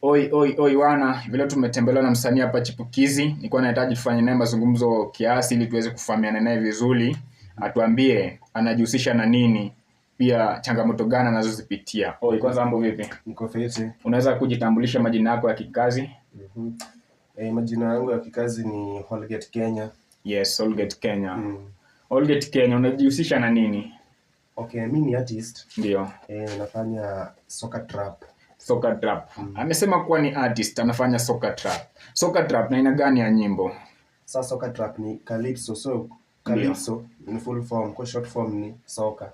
Oi wana, vile tumetembelewa na msanii hapa chipukizi. Nilikuwa nahitaji tufanye naye mazungumzo kiasi ili tuweze kufahamiana naye vizuri. Atuambie anajihusisha na nini, pia changamoto gani anazozipitia. Kwanza mambo vipi? Niko fiti. Unaweza kujitambulisha majina yako ya kikazi? Majina yangu ya kikazi ni Holgate Kenya. Yes, Holgate Kenya. Holgate Kenya, unajihusisha na nini? Okay, mimi ni artist. Ndio. Nafanya soca trap. Soca trap. Amesema kuwa ni artist, anafanya soca trap. Soca trap na aina gani ya nyimbo? Sasa soca trap ni calypso. So calypso in full form, kwa short form ni soca.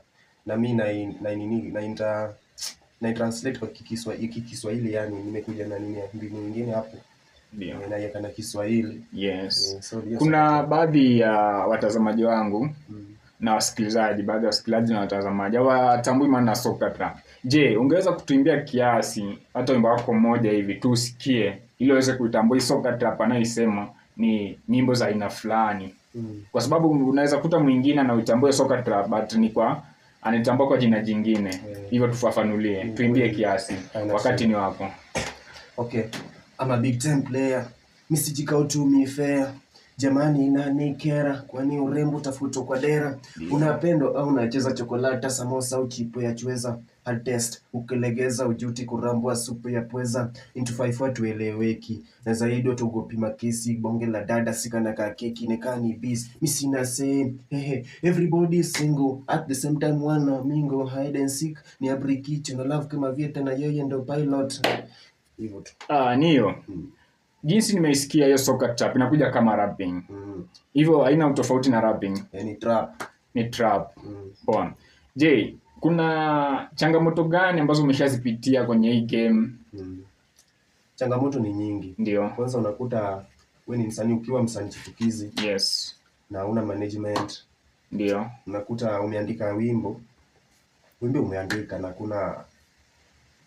Na mimi na translate kwa Kiswahili, yani nimekuja na nini mbinu nyingine hapo. Ndio. Naiweka na Kiswahili. Yes. Kuna baadhi ya watazamaji wangu na wasikilizaji, baadhi ya wasikilizaji na watazamaji hawatambui maana soca trap. Je, ungeweza kutuimbia kiasi hata wimbo wako mmoja hivi tu usikie ili uweze kuitambua soca trap anayosema ni nyimbo za aina fulani? Kwa sababu unaweza kuta mwingine anaitambua soca trap but ni kwa anatambua kwa jina jingine. Hivyo tufafanulie, tuimbie kiasi. Wakati ni wako. Okay. I'm a big time player. Misijikao tu mi fair. Jamani inanikera, kwani urembo tafuto kwa dera. Unapendo au unacheza chokolata, samosa au chipo ya chweza. Hard test, ukilegeza ujuti kurambua supu ya pweza. Into 5 watu eleweki. Na zaidi utugopi makesi, bonge la dada sika na kakeki. Nekani beast, misina say everybody is single, at the same time wanna mingle. Hide and seek, ni abrikicho na love kama vieta na yeye ndo pilot. Hivyo tu. Niyo. Jinsi nimeisikia hiyo soca trap inakuja kama rapping. Hivyo haina utofauti na rapping. Ni trap. Ni trap. Poa. Je, kuna changamoto gani ambazo umeshazipitia kwenye hii game? Changamoto ni nyingi. Ndio. Kwanza unakuta wewe ni msanii, ukiwa msanii chipukizi. Yes. Na una management. Ndio. Unakuta umeandika wimbo umeandika na kuna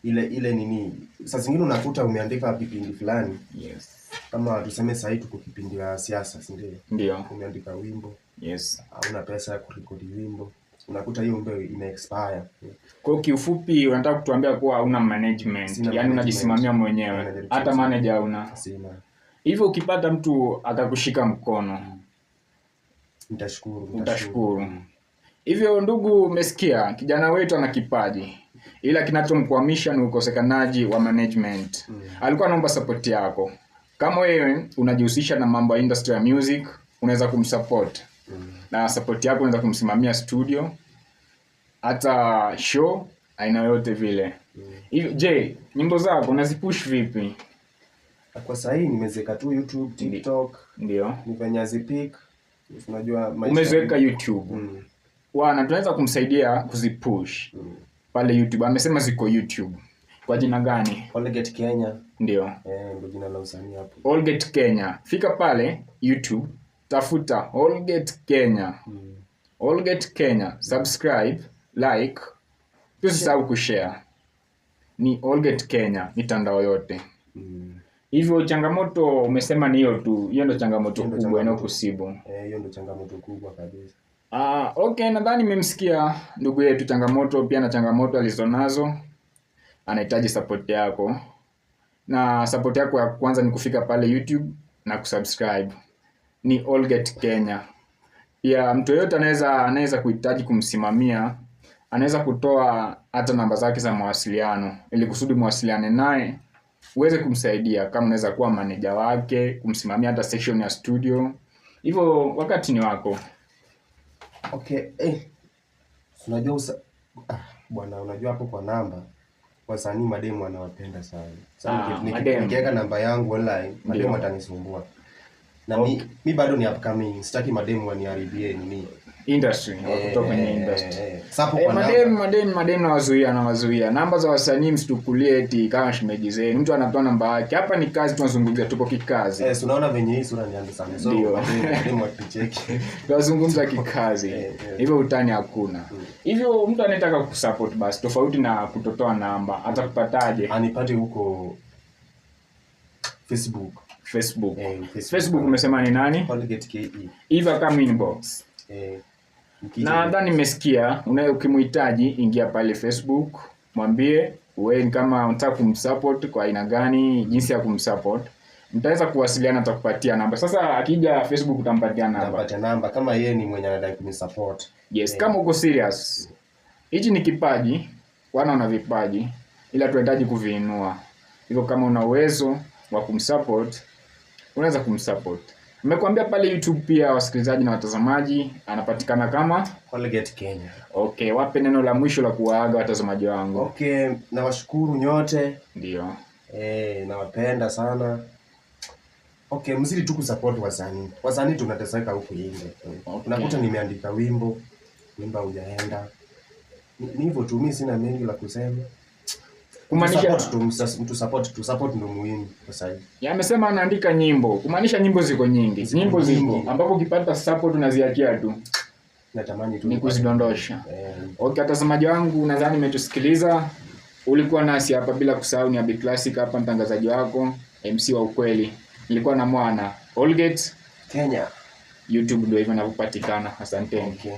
ile nini, saa zingine unakuta umeandika kipindi fulani. Yes. Kama tuseme sasa tuko kipindi ya siasa, si ndio? Ndio. Umeandika wimbo. Yes. Hauna pesa ya kurekodi wimbo. Unakuta hiyo wimbo ime expire. Kwa kiufupi unataka kutuambia kuwa hauna management, yani unajisimamia mwenyewe. Hata manager hauna. Sina. Hivyo ukipata mtu akakushika mkono, utashukuru. Hivyo ndugu, umesikia kijana wetu ana kipaji, ila kinachomkwamisha ni ukosekanaji wa management. Alikuwa anaomba support yako. Kama wewe unajihusisha na mambo ya industry ya music, unaweza kumsupport. Na support yako unaweza kumsimamia studio, hata show aina yote vile. Hivyo je, nyimbo zako unazipush vipi? Kwa sasa hii nimezeka tu YouTube, TikTok. Ndio. Nifanya zipik. Unajua umezeka YouTube. Wana tunaweza kumsaidia kuzipush pale YouTube. Amesema ziko YouTube. Kwa jina gani? Holgate Kenya. Ndio. Ndio jina la usanii hapo. Holgate Kenya. Fika pale YouTube, tafuta Holgate Kenya. Holgate Kenya. Subscribe, like, usisahau kushare. Ni Holgate Kenya mitandao yote. Hivyo changamoto umesema ni hiyo tu. Hiyo ndio changamoto kubwa inayokusibu. Hiyo ndio changamoto kubwa kabisa. Okay, nadhani nimemsikia ndugu yetu changamoto pia na changamoto alizonazo. Anahitaji support yako. Na support yako ya kwanza ni kufika pale YouTube na kusubscribe. Ni Holgate Kenya. Pia mtu yeyote anaweza kuhitaji kumsimamia, anaweza kutoa hata namba zake za mawasiliano ili kusudi mwasiliane naye uweze kumsaidia, kama unaweza kuwa manager wake, kumsimamia hata section ya studio. Hivyo wakati ni wako. Okay, unajua bwana, unajua hapo kwa namba wasanii mademu wanawapenda sana. Sasa nikiweka namba yangu online, mademu atanisumbua. Na mi bado ni upcoming, sitaki mademu waniharibie nini industry kutoka kwenye industry. Sapo kwa mademu nawazuia. Namba za wasanii msitukulie eti kama shimeji zenu. Mtu anatoa namba yake. Hapa ni kazi tunazungumzia, tupo kikazi. Unaona venye hii sura nianze sana. So mademu watucheki. Tunazungumza kikazi. Hivyo utani hakuna. Hivyo mtu anataka kukusupport basi tofauti na kutotoa namba, atakupataje? Anipate huko Facebook. Facebook umesema ni nani? Holgate KE. Eva kama inbox. Na nadhani nimesikia ukimhitaji ingia pale Facebook, mwambie wewe kama unataka kumsupport kwa aina gani, jinsi ya kumsupport, mtaweza kuwasiliana, atakupatia namba. Sasa akija Facebook utampatia namba. Nitampatia namba kama yeye ni mwenye anataka kunisupport. Yes, kama uko serious. Hichi ni kipaji, wana vipaji ila tunahitaji kuviinua. Hivyo kama una uwezo wa kumsupport, unaweza kumsupport. Nimekuambia pale YouTube pia wasikilizaji na watazamaji anapatikana kama Colgate Kenya. Okay, wape neno la mwisho la kuwaaga watazamaji wangu. Okay, nawashukuru nyote. Ndio. Nawapenda sana. Okay, mzidi tu kusupport wasanii. Wasanii tunateseka huku nje. Okay. Unakuta nimeandika wimbo hujaenda. Ni hivyo tu, mimi sina mengi la kusema. Kumaanisha support ndo muhimu sasa hivi. Amesema anaandika nyimbo. Kumaanisha nyimbo ziko nyingi. Nyimbo ziko ambapo ukipata support unaziachia tu. Natamani tu ni kuzidondosha. Okay, watazamaji wangu nadhani umetusikiliza. Ulikuwa nasi hapa bila kusahau ni Abi Classic hapa, mtangazaji wako, MC wa ukweli. Nilikuwa na mwana Colgate Kenya. YouTube ndio hivyo inapatikana. Asanteni. Okay.